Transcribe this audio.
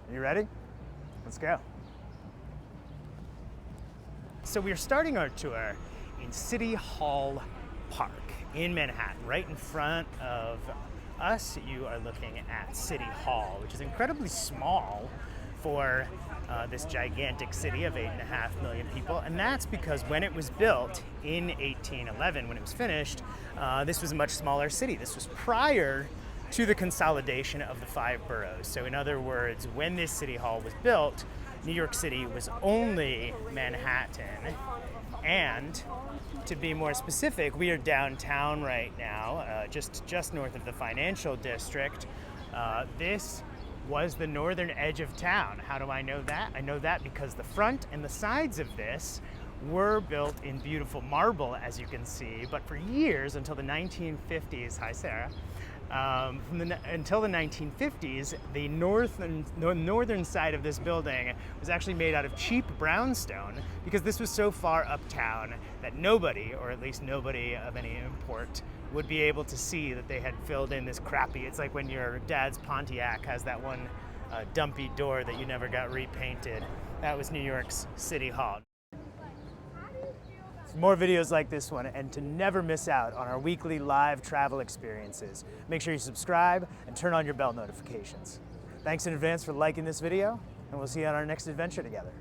Are you ready? Let's go. So we're starting our tour in City Hall Park in Manhattan. Right in front of us, you are looking at City Hall, which is incredibly small for this gigantic city of 8.5 million people. And that's because when it was built in 1811, when it was finished, this was a much smaller city. This was prior to the consolidation of the 5 boroughs. So in other words, when this City Hall was built, New York City was only Manhattan. And to be more specific, we are downtown right now, just north of the financial district. This was the northern edge of town. How do I know that? I know that because the front and the sides of this were built in beautiful marble, as you can see, but for years, until the 1950s, hi Sarah, until the 1950s, the northern side of this building was actually made out of cheap brownstone because this was so far uptown that nobody, or at least nobody of any import, would be able to see that they had filled in this crappy, it's like when your dad's Pontiac has that one dumpy door that you never got repainted. That was New York's City Hall. For more videos like this one and to never miss out on our weekly live travel experiences, make sure you subscribe and turn on your bell notifications. Thanks in advance for liking this video, and we'll see you on our next adventure together.